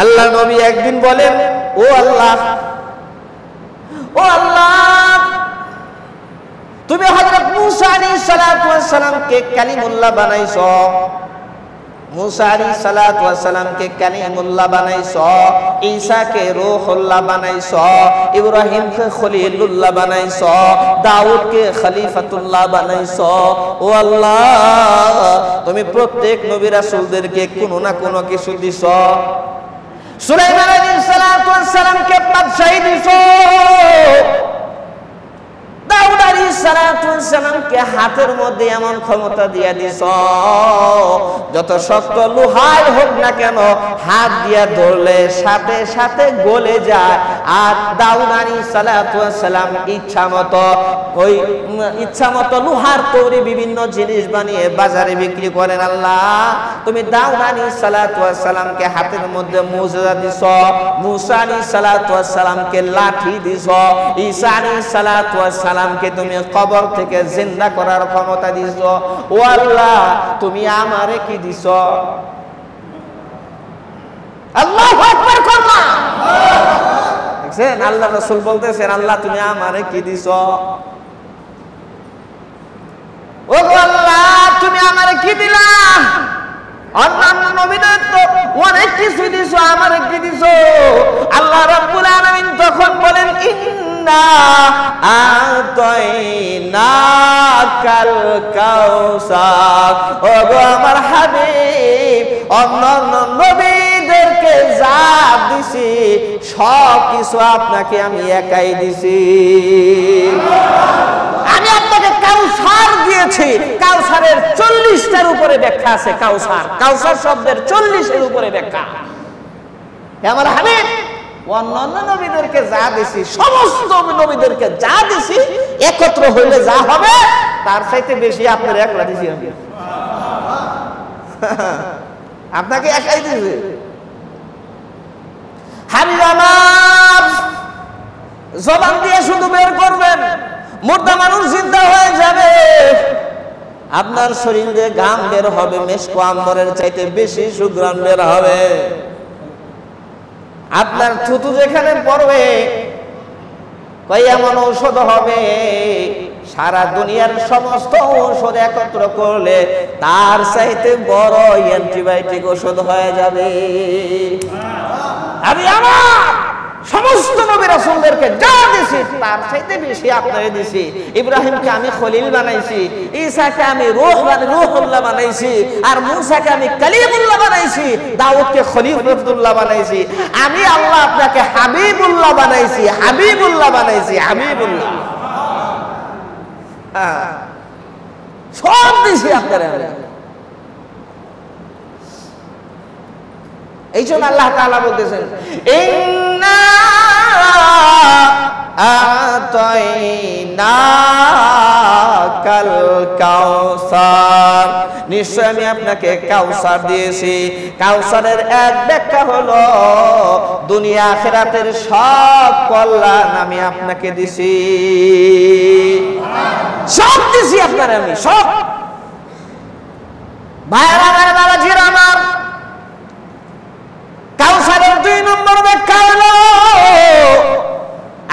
আল্লাহ নবী একদিন বলেন, ও আল্লাহ, ও আল্লাহ, তুমি হযরত মূসা আলাইহিস সালাতু ওয়াস সালামকে কালিমুল্লাহ বানাইছো, মূসা আলাইহিস সালাতু ওয়াস সালামকে কালিমুল্লাহ বানাইছো, ঈসাকে রূহুল্লাহ বানাইছো, ইব্রাহিমকে খলিলুল্লাহ বানাইছো, দাউদকে খলিফাতুল্লাহ বানাইছো। ও আল্লাহ, তুমি প্রত্যেক নবী রাসূলদেরকে কোনো না কোনো কিছু দিছো। সুলাইমান আলাইহিস সালাতু ওয়াস সালামকে বাদশাহী দিছো, দাউদ আলাইহিস সালাতু ওয়াস সালামকে হাতের মধ্যে এমন ক্ষমতা দিয়া দিছো, যত শক্ত লোহাই হোক না কেন হাত দিয়া ধরলে সাথে সাথে গলে যায়। আর দাউদ আলাইহিস সালাতু ওয়াস সালাম ইচ্ছা মতো লোহার তৈরি বিভিন্ন জিনিস বানিয়ে বাজারে বিক্রি করেন। আল্লাহ, তুমি দাউদ আলাইহিস সালাতু ওয়াস সালামকে হাতের মধ্যে মুজিজা দিছো, মূসা আলাইহিস সালাতু ওয়াস সালামকে লাঠি দিছো, ঈসা আলাইহিস সালাতু ওয়াস সালামকে তুমি কবর থেকে জিন্দা করার ক্ষমতা দিছো। ও আল্লাহ, তুমি আমারে কি দিছো? আল্লাহু আকবার করবা। দেখছেন, আল্লাহ রাসূল বলতেছেন, আল্লাহ তুমি আমারে কি দিছো? ও আল্লাহ, তুমি আমারে কি দিলা? অন্যান্য নবীদের তো অনেক কিছু দিছো, আমারে কি দিছো? আল্লাহ রাব্বুল আলামিন তখন বলেন, ইন্না আতাইনাকাল কাউসার। ও গো আমার হাবিব, অন্যান্য নবীদেরকে যা দিছি সব কিছু আপনাকে আমি একাই দিছি। আমি আপনাকে কাউসার দিয়েছি। কাউসারের 40টার উপরে ব্যাখ্যা আছে। কাউসার, কাউসার শব্দের 40-এর উপরে ব্যাখ্যা। আমার হাবিব, অন্যান্য নবীদেরকে যা দিছি, সমস্ত নবীদেরকে যা দিছি একত্র হইলে যা হবে তার চাইতে বেশি আপনার একলা দিছি আমি। আপনাকে একাই দিছি। হাবিব আমার, জবান দিয়ে শুধু বের করবেন, মুর্দা মানুষ জিন্দা হয়ে যাবে। আপনার শরীর দিয়ে ঘাম বের হবে, মেশকো আম্বরের চাইতে বেশি সুঘ্রাণ বের হবে। আপনার থুতু যেখানে পড়বে কই এমন ঔষধ হবে, সারা দুনিয়ার সমস্ত ঔষধ একত্র করলে তার চাইতে বড় অ্যান্টিবায়োটিক ওষুধ হয়ে যাবে। আমি আমার সমস্ত নবী রাসূলদেরকে যা দিছি তার চাইতে বেশি আপনারে দিছি। ইব্রাহিমকে আমি খলিল বানাইছি, ঈসাকে আমি রূহুল্লাহ বানাইছি, আর মূসাকে আমি কালিমুল্লাহ বানাইছি, দাউদকে খলিফাতুল্লাহ বানাইছি। আমি আল্লাহ আপনাকে হাবিবুল্লাহ বানাইছি, হাবিবুল্লাহ বানাইছি, হাবিবুল্লাহ। সব দিছি আপনারে। এই জন্য আল্লাহ তাআলা বলতেছেন, ইন্না আতাইনাকাল কাউসার, নিশ্চয় আমি আপনাকে কাউসার দিয়েছি। কাউসারের এক ব্যাখ্যা হলো দুনিয়া আখিরাতের সব কল্যাণ আমি আপনাকে দিছি। সব দিছি আপনার আমি, সব। ভাইরা আমার, বাবাজিরা আমার, কাউসারের 2 নম্বর ব্যাখ্যা হলো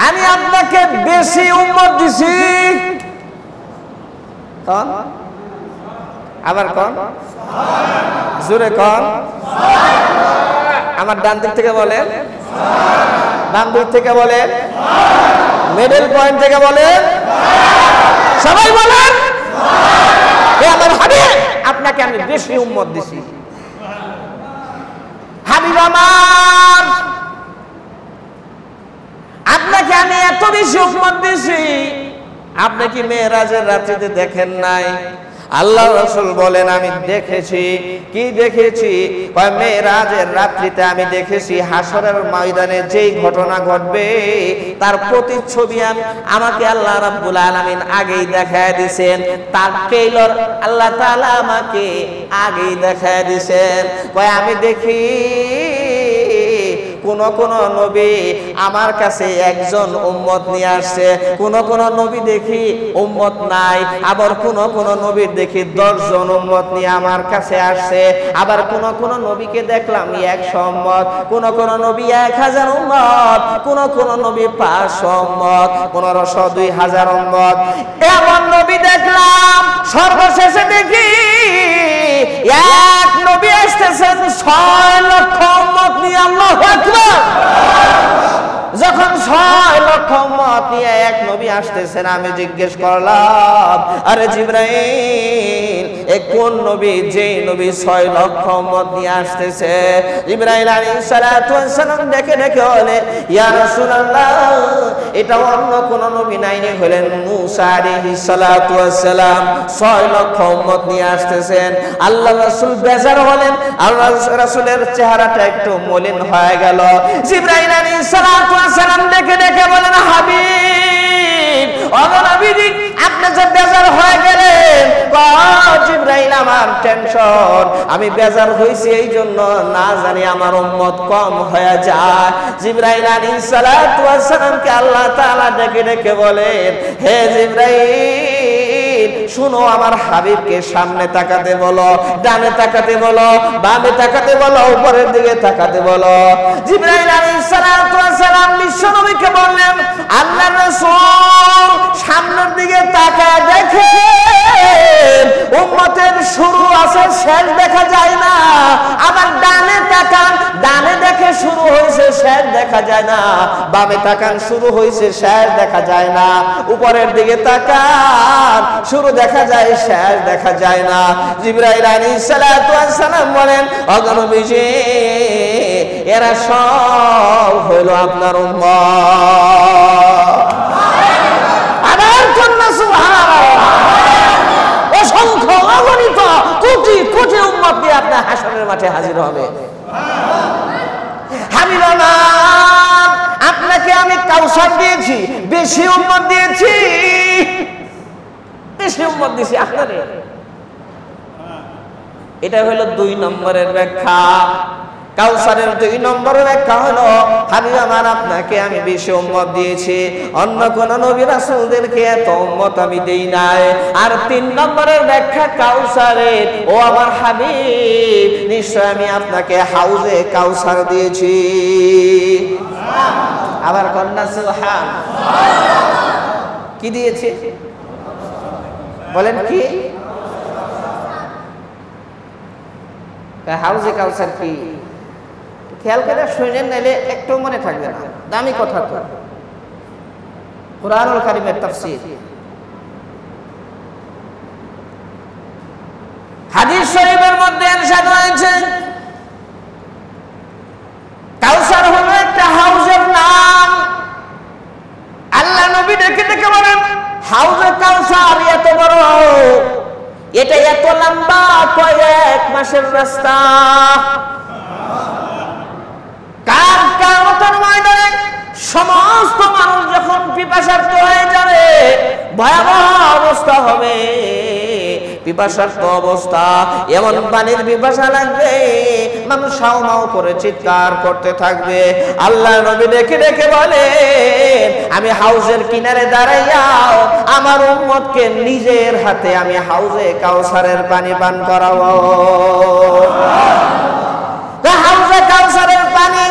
আমি আপনাকে বেশি উম্মত দিছি। কোন? আবার কোন? জোরে কোন? আমার ডান দিক থেকে বলেন, বাম দিক থেকে বলেন, মিডল পয়েন্ট থেকে বলেন, সবাই বলেন, হে আমার হাবিব, আপনাকে আমি বেশি উম্মত দিছি। হাবিব আমার, আপনাকে আমি এত বেশি উম্মত দিছি, আপনি কি মেরাজের রাত্রিতে দেখেন নাই? আল্লাহ রাসূল বলেন, আমি দেখেছি। কি দেখেছি? মেরাজের রাত্রিতে আমি দেখেছি হাসরের ময়দানে যেই ঘটনা ঘটবে তার প্রতিচ্ছবি আমাকে আল্লাহ রাব্বুল আলামিন আগেই দেখায় দিয়েছেন। তার ট্রেইলার আল্লাহ তাআলা আমাকে আগেই দেখায় দিয়েছেন। আমি দেখি কোন কোন কোন নবী আমার কাছে একজন উম্মত নিয়ে আসছে, কোন কোন নবী দেখি উম্মত নাই, আবার কোন কোন নবীর দেখি 10 জন উম্মত নিয়ে আমার কাছে আসছে, আবার কোন কোন নবীকে দেখলাম 100 উম্মত, কোন কোন নবী 1000 উম্মত, কোন কোন নবী 500 উম্মত, 1500 2000 উম্মত। এমন নবী দেখলাম, সর্বশেষে দেখি এক নবী আসতেছেন 6 লক্ষ উম্মত নিয়ে। আল্লাহু আকবার। যখন 6 লক্ষ উম্মত নিয়ে এক নবী আসতেছেন, আমি জিজ্ঞেস করলাম, আরে জিবরাইল এ কোন নবী, যে নবী 6 লক্ষ উম্মত নিয়ে আসতেছে? জিবরাইল আলাইহিস সালাতু ওয়াস সালাম দেখে দেখে বলে, ইয়া রাসূলুল্লাহ, এটা অন্য কোন নবী নাই, হলেন মূসা আলাইহিস সালাতু ওয়াস সালাম 6 লক্ষ উম্মত নিয়ে আসতেছেন। আল্লাহ রাসূল বেজার হলেন, আল্লাহ রাসূলের চেহারাটা একটু মলিন হয়ে গেল। জিবরাইল আলাইহিস সালাতু ওয়াস সালাম দেখে দেখে বলেন, হাবিব ও নবীজি, আপনি যে বেজার হয়ে গেলেন। জিবরাইল, আমার টেনশন, আমি বেজার হইছি এই জন্য না জানি আমার উম্মত কম হয়ে যায়। জিবরাইল আলাইহিস সালাতু ওয়াস সালামকে আল্লাহ তাআলা ডেকে ডেকে বলেন, হে জিবরাইল, শুনো, আমার হাবিবকে সামনে তাকাতে বলো, ডানে তাকাতে বলো, বামে তাকাতে বলো, উপরের দিকে তাকাতে বলো। জিবরাইল আলাইহিস সালাতু ওয়াস সালাম বিশ্বনবীকে বললেন, আল্লাহর রাসূল সামনের দিকে তাকায় দেখেন উম্মতের শুরু আছে, শেষ দেখা যায় না। আবার ডানে তাকান, ডানে দেখে শুরু হয়েছে, শেষ দেখা যায় না। বামে তাকান, শুরু হয়েছে, শেষ দেখা যায় না। উপরের দিকে তাকান, শুরু দেখা যায়, শেষ দেখা যায় না। জিবরাইল আলাইহিস সালাতু ওয়াস সালাম বলেন, ও নবীজি, এরা সব হইল আপনার উম্মত। আবার কন্যা সুবহানাল্লাহ। অসংখ্য অগণিত কোটি কোটি উম্মত দিয়ে আপনার হাসরের মাঠে হাজির হবে। হাবিবানা, আপনাকে আমি কাউসার দিয়েছি, বেশি উম্মত দিয়েছি, বেশি উম্মত দিয়েছি আপনারে। এটা হলো 2 নম্বরের ব্যাখ্যা। কাউসারের 2 নম্বরের ব্যাখ্যা হলো, হাবিব আমার, আপনাকে আমি বেশি উম্মত দিয়েছি, অন্য কোন নবী রাসূলদেরকে এত উম্মত আমি দেই নাই। আর 3 নম্বরের ব্যাখ্যা কাউসারের, ও আমার হাবিব, নিশ্চয় আমি আপনাকে হাউজে কাউসার দিয়েছি। আবার কন্যা সুবহান। কি দিয়েছি বলেন? কি হাউজে কাউসার? কি খেয়াল করে শুনেন, নাইলে একটু মনে থাকবে না। দামি কথা তো, কুরআনুল কারীমের তাফসীর। হাদিস শরীফের মধ্যে ইরশাদ হয়েছে, কাউসার হলো একটা হাউজের নাম। আল্লাহ নবী ডেকে ডেকে বলেন, হাউজে কাউসার এত বড়, এটা এত লম্বা, কয়েক মাসের রাস্তা। কিয়ামতের ময়দানে সমস্ত মানুষ যখন পিপাসার্ত হয়ে যাবে, ভয়াবহ অবস্থা হবে, পিপাসার্ত অবস্থা, এমন পানির পিপাসা লাগবে, মানুষ সাও মাও করে চিৎকার করতে থাকবে। আল্লাহ নবী ডেকে ডেকে বলে, আমি হাউজের কিনারে দাঁড়াইয়াও আমার উম্মতকে নিজের হাতে আমি হাউজে কাউসারের পানি পান করাবো। হাউজে কাউসারের পানি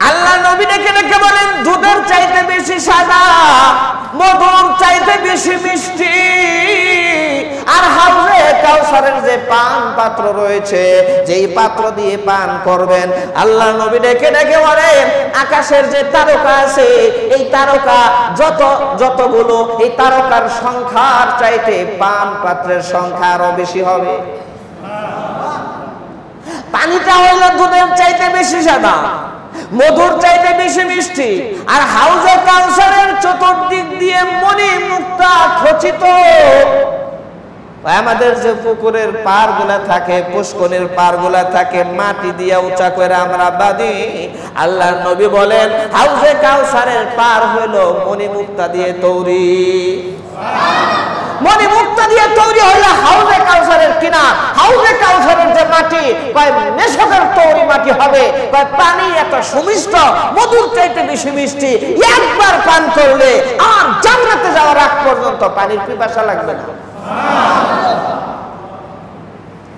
আল্লাহ নবী ডেকে ডেকে বলেন, দুধের চাইতে বেশি সাদা, মধুর চাইতে বেশি মিষ্টি। আর হাউজে কাউসারের যে পান পাত্র রয়েছে, যেই পাত্র দিয়ে পান করবেন, আল্লাহ নবী ডেকে ডেকে বলেন, আকাশের যে তারকা আছে, এই তারকা যতগুলো, এই তারকার সংখ্যার চাইতে পান পাত্রের সংখ্যা আরো বেশি হবে। পানিটা হইল দুধের চাইতে বেশি সাদা, মধুর চাইতে বেশি মিষ্টি। আর হাউজে কাউসারের চতুর্দিক দিয়ে মণি মুক্তা খচিত। আমাদের যে পুকুরের পার গুলা থাকে, পুষ্করের পার গুলা থাকে, মাটি দিয়ে উঁচা করে আমরা বাঁধি। আল্লাহ নবী বলেন, হাউজে কাউসারের পার হইল মণি মুক্তা দিয়ে তৈরি। মণি মুক্তা দিয়ে তৈরি হইল হাউজে কাউসারের কিনার। হাউজে কাউসারের যে মাটি কয় মেশকের তৈরি মাটি হবে, কয় পানি এত সুমিষ্ট, মধুর চাইতে বেশি মিষ্টি, একবার পান করলে আর জান্নাতে যাওয়ার আগ পর্যন্ত পানির পিপাসা লাগবে না।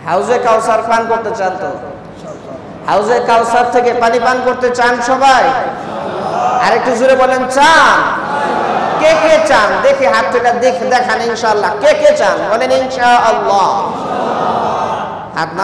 হাউজে কাউসার পান করতে চান তো? হাউজে কাউসার থেকে পানি পান করতে চান সবাই? আরেকটু জোরে বলেন চান? কে কে চান দেখি হাত থেকে দেখান ইনশাআল্লাহ। কে কে চান বলেন ইনশাআল্লাহ। হাত